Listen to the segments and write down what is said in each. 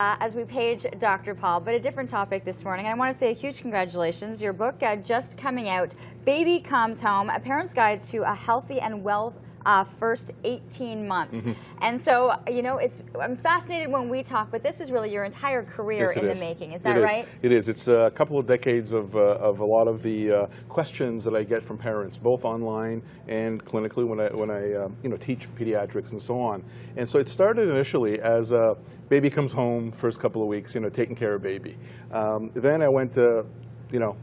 As we page Dr. Paul, but a different topic this morning. I want to say a huge congratulations. Your book just coming out, Baby Comes Home, A Parent's Guide to a Healthy and Well First 18 Months. And so, you know, I'm fascinated when we talk, but this is really your entire career in the making. Is that right? It is. It's a couple of decades of a lot of the questions that I get from parents, both online and clinically when I teach pediatrics and so on. And so it started initially as baby comes home, first couple of weeks, taking care of baby. Then I went to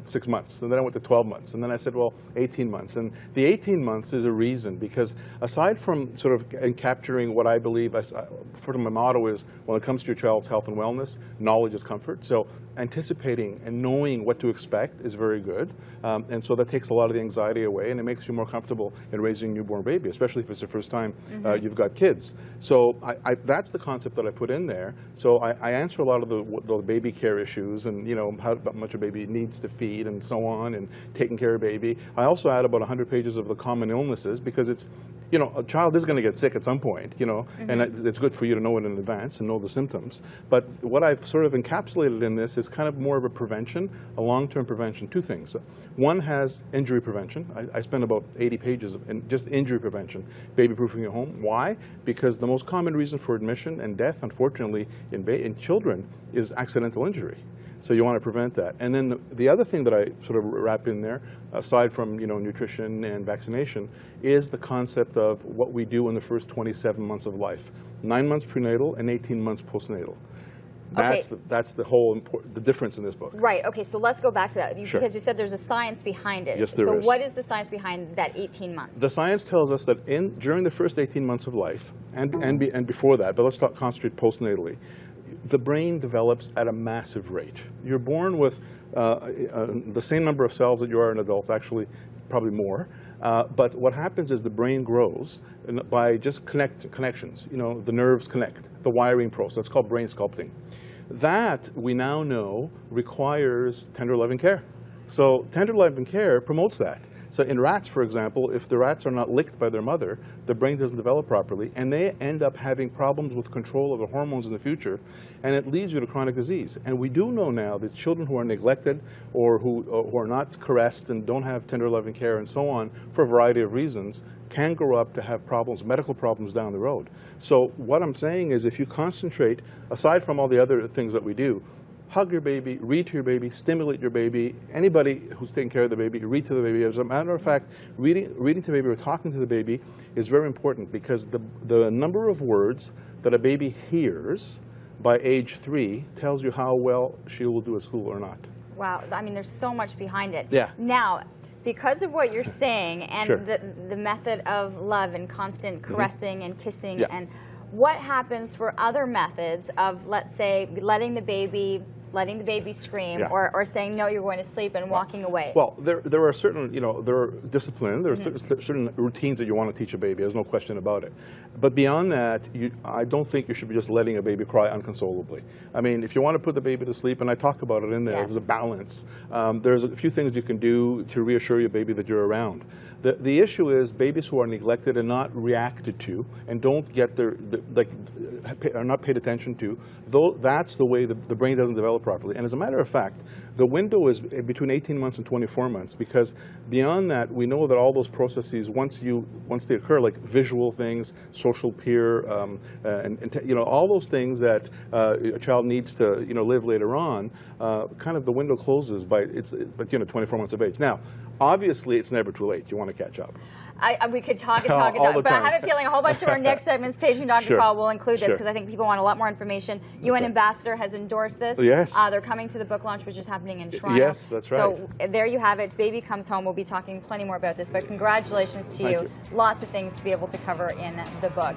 6 months, and then I went to 12 months, and then I said, well, 18 months. And the 18 months is a reason, because aside from sort of capturing what I believe, sort of my motto is, when it comes to your child's health and wellness, knowledge is comfort. So anticipating and knowing what to expect is very good, and so that takes a lot of the anxiety away, and it makes you more comfortable in raising a newborn baby, especially if it's the first time you've got kids. So that's the concept that I put in there. So I answer a lot of the baby care issues, and how much a baby needs to feed and so on, and taking care of baby. I also add about 100 pages of the common illnesses, because it's, a child is going to get sick at some point, and it's good for you to know it in advance and know the symptoms. But what I've sort of encapsulated in this is kind of more of a prevention, a long-term prevention. Two things. One has injury prevention. I spend about 80 pages in just injury prevention, baby-proofing your home. Why? Because the most common reason for admission and death, unfortunately, in children is accidental injury. So you want to prevent that. And then the other thing that I sort of wrap in there, aside from nutrition and vaccination, is the concept of what we do in the first 27 months of life. 9 months prenatal and 18 months postnatal. That's the whole the difference in this book. Right. Okay. So let's go back to that, because you said there's a science behind it. Yes, there is. So what is the science behind that 18 months? The science tells us that during the first 18 months of life, and before that, but let's concentrate postnatally, the brain develops at a massive rate. You're born with the same number of cells that you are an adult, actually probably more. But what happens is the brain grows by just connections. The nerves connect, the wiring process. It's called brain sculpting. That, we now know, requires tender loving care. So tender loving care promotes that. So in rats, for example, if the rats are not licked by their mother, the brain doesn't develop properly, and they end up having problems with control of the hormones in the future, and it leads you to chronic disease. And we do know now that children who are neglected or who are not caressed and don't have tender loving care and so on, for a variety of reasons, can grow up to have problems, medical problems down the road. So what I'm saying is, if you concentrate, aside from all the other things that we do, hug your baby, read to your baby, stimulate your baby. Anybody who's taking care of the baby, read to the baby. As a matter of fact, reading to the baby or talking to the baby is very important, because the number of words that a baby hears by age 3 tells you how well she will do at school or not. Wow. I mean, there's so much behind it. Yeah. Now, because of what you're saying and the method of love and constant caressing and kissing, and what happens for other methods of, let's say, letting the baby scream, or saying, no, you're going to sleep, and walking away? Well, there are certain, there are discipline, there are certain routines that you want to teach a baby, there's no question about it. But beyond that, I don't think you should be just letting a baby cry unconsolably. I mean, if you want to put the baby to sleep, and I talk about it in there, there's a balance. There's a few things you can do to reassure your baby that you're around. The issue is babies who are neglected and not reacted to, and don't get are not paid attention to, though that's the way the brain doesn't develop properly. And as a matter of fact, the window is between 18 months and 24 months, because beyond that, we know that all those processes, once they occur, like visual things, social peer, and all those things that a child needs to live later on, kind of the window closes by 24 months of age. Now, obviously, it's never too late. You want to catch up. We could talk and talk and talk, but I have a feeling a whole bunch of our next segments, paging Dr. Paul, will include this, because I think people want a lot more information. UN Ambassador has endorsed this. Yes. They're coming to the book launch, which is happening in Toronto. Yes, that's right. So there you have it. Baby Comes Home. We'll be talking plenty more about this, but congratulations to you. Lots of things to be able to cover in the book.